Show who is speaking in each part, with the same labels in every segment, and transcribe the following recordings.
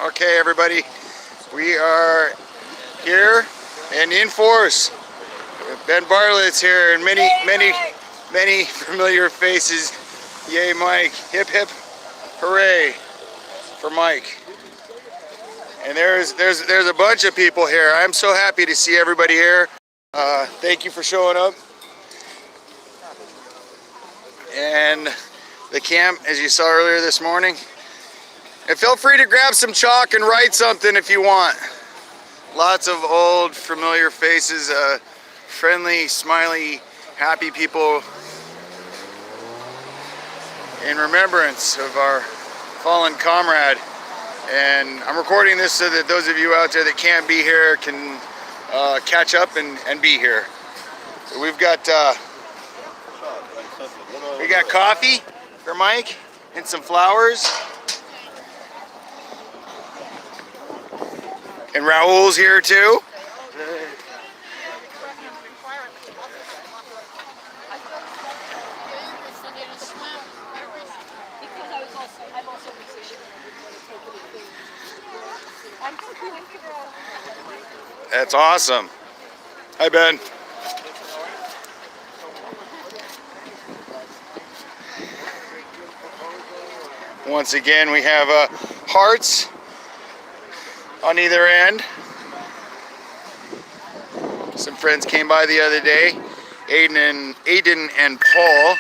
Speaker 1: Okay, everybody, we are here and in force. Ben Bartlett's here and many familiar faces. Yay, Mike! Hip hip, hooray for Mike! And there's a bunch of people here. I'm so happy to see everybody here. Thank you for showing up. And the camp, as you saw earlier this morning. And feel free to grab some chalk and write something if you want. Lots of old, familiar faces, friendly, smiley, happy people in remembrance of our fallen comrade. And I'm recording this so that those of you out there that can't be here can catch up and be here. So we got coffee for Mike and some flowers. And Raul's here too. That's awesome. Hi, Ben. Once again, we have hearts on either end. Some friends came by the other day, Aiden and Paul.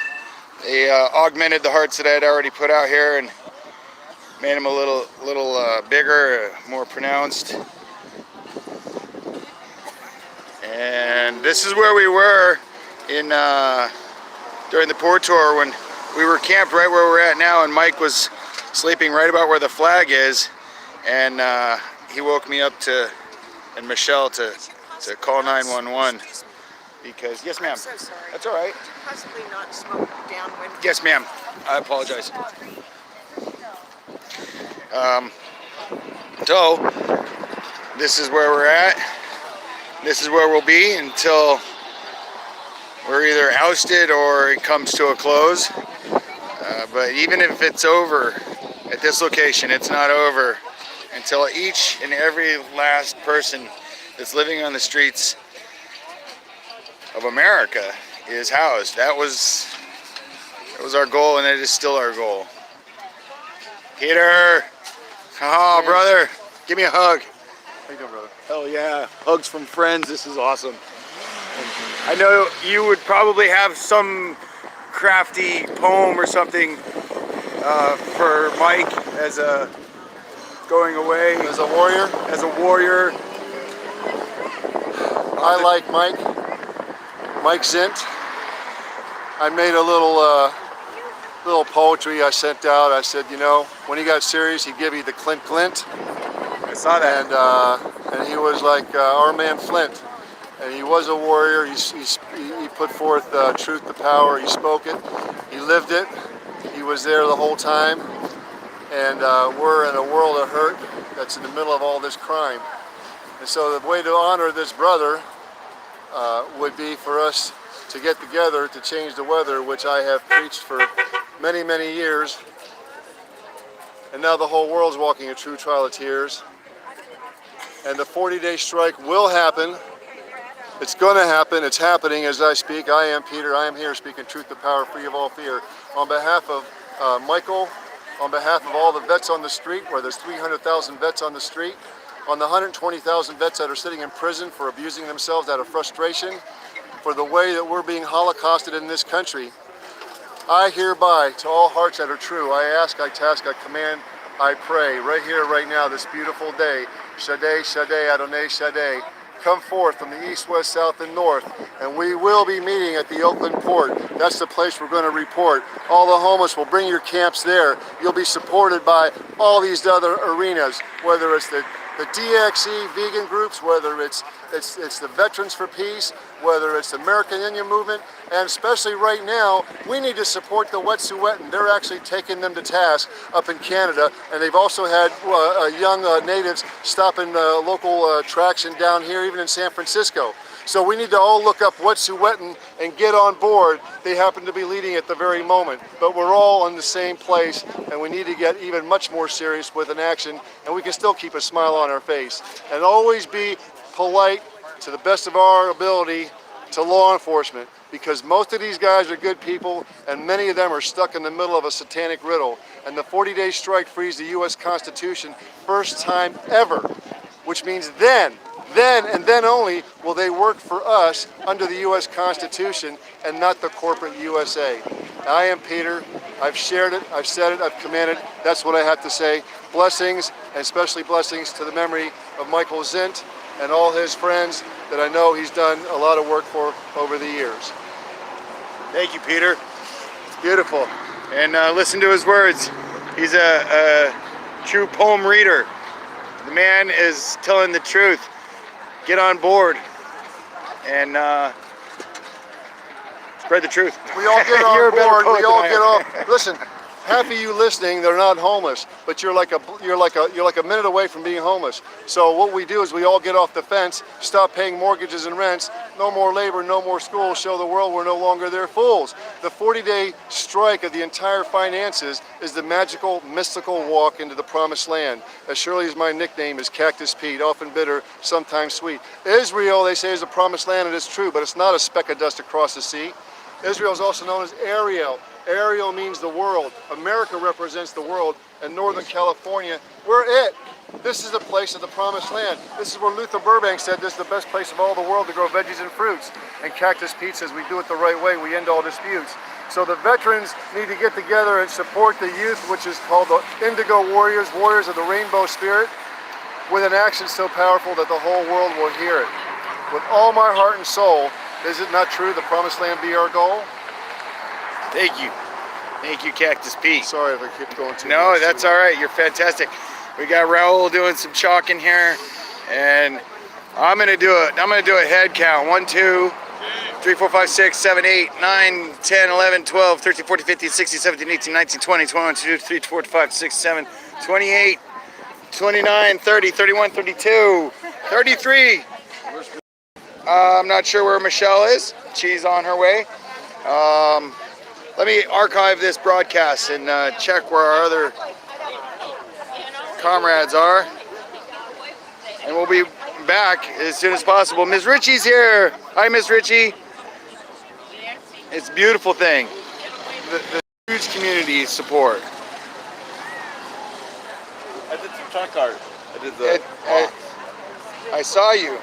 Speaker 1: They augmented the hearts that I had already put out here and made them a little bigger, more pronounced. And this is where we were in during the Port Tour when we were camped right where we're at now, and Mike was sleeping right about where the flag is, and he woke me up and Michelle to call 911 because, yes ma'am.
Speaker 2: So sorry.
Speaker 1: That's all right.
Speaker 2: Could you possibly not smoke downwind?
Speaker 1: Yes ma'am. I apologize. So, this is where we're at. This is where we'll be until we're either ousted or it comes to a close. But even if it's over at this location, it's not over until each and every last person that's living on the streets of America is housed. That was our goal, and it is still our goal. Peter! Oh, brother! Give me a hug.
Speaker 3: How you doing, brother?
Speaker 1: Hell yeah. Hugs from friends. This is awesome. I know you would probably have some crafty poem or something for Mike as a going away.
Speaker 3: As a warrior?
Speaker 1: As a warrior.
Speaker 3: I like Mike Zint. I made a little poetry I sent out. I said, you know, when he got serious, he'd give you the Clint.
Speaker 1: I saw that.
Speaker 3: And he was like our man Flint. And he was a warrior. He put forth truth to power. He spoke it. He lived it. He was there the whole time. And we're in a world of hurt that's in the middle of all this crime. And so the way to honor this brother would be for us to get together to change the weather, which I have preached for many, many years. And now the whole world's walking a true trial of tears. And the 40-day strike will happen. It's going to happen. It's happening as I speak. I am Peter. I am here speaking truth to power, free of all fear. On behalf of Michael, on behalf of all the vets on the street, where there's 300,000 vets on the street, on the 120,000 vets that are sitting in prison for abusing themselves out of frustration, for the way that we're being holocausted in this country, I hereby, to all hearts that are true, I ask, I task, I command, I pray, right here, right now, this beautiful day, Shaddai, Shaddai, Adonai, Shaddai, come forth from the east, west, south, and north, and we will be meeting at the Oakland port. That's the place we're going to report. All the homeless will bring your camps there. You'll be supported by all these other arenas, whether it's the DXE vegan groups, whether it's the Veterans for Peace, whether it's the American Indian Movement, and especially right now, we need to support the Wet'suwet'en. They're actually taking them to task up in Canada, and they've also had young natives stopping local traction down here, even in San Francisco. So we need to all look up Wet'suwet'en and get on board. They happen to be leading at the very moment, but we're all in the same place, and we need to get even much more serious with an action, and we can still keep a smile on our face. And always be polite to the best of our ability to law enforcement, because most of these guys are good people and many of them are stuck in the middle of a satanic riddle. And the 40-day strike frees the U.S. Constitution first time ever, which means then and then only will they work for us under the U.S. Constitution and not the corporate USA. I am Peter. I've shared it, I've said it, I've commanded. That's what I have to say. Blessings, and especially blessings to the memory of Michael Zint and all his friends that I know he's done a lot of work for over the years.
Speaker 1: Thank you, Peter. It's beautiful. And listen to his words. He's a true poem reader. The man is telling the truth. Get on board and spread the truth.
Speaker 3: We all get on
Speaker 1: You're a better
Speaker 3: board.
Speaker 1: poet
Speaker 3: We all
Speaker 1: than I
Speaker 3: get
Speaker 1: am.
Speaker 3: off. Listen, half of you listening, they're not homeless, but you're like a minute away from being homeless. So what we do is we all get off the fence, stop paying mortgages and rents, no more labor, no more school, show the world we're no longer their fools. The 40-day strike of the entire finances is the magical, mystical walk into the promised land. As surely as my nickname is Cactus Pete, often bitter, sometimes sweet. Israel, they say, is the promised land, and it's true, but it's not a speck of dust across the sea. Israel is also known as Ariel. Ariel means the world. America represents the world, and Northern California, we're it. This is the place of the promised land. This is where Luther Burbank said this is the best place of all the world to grow veggies and fruits. And Cactus Pete says we do it the right way, we end all disputes. So the veterans need to get together and support the youth, which is called the Indigo Warriors, Warriors of the Rainbow Spirit, with an action so powerful that the whole world will hear it. With all my heart and soul, is it not true the promised land be our goal?
Speaker 1: Thank you. Thank you, Cactus Pete.
Speaker 3: Sorry if I keep going too much.
Speaker 1: No, that's all right. You're fantastic. We got Raul doing some chalking here, and I'm gonna do a head count. 1, 2, 3, 4, 5, 6, 7, 8, 9, 10, 11, 12, 13, 14, 15, 16, 17, 18, 19, 20, 21, 22, 23, 24, 25, 26, 27, 28, 29, 30, 31, 32, 33. I'm not sure where Michelle is. She's on her way. Let me archive this broadcast and check where our other comrades are. And we'll be back as soon as possible. Ms. Ritchie's here. Hi, Ms. Ritchie. It's a beautiful thing. The huge community support.
Speaker 4: I did some truck art. I did the
Speaker 1: I saw you.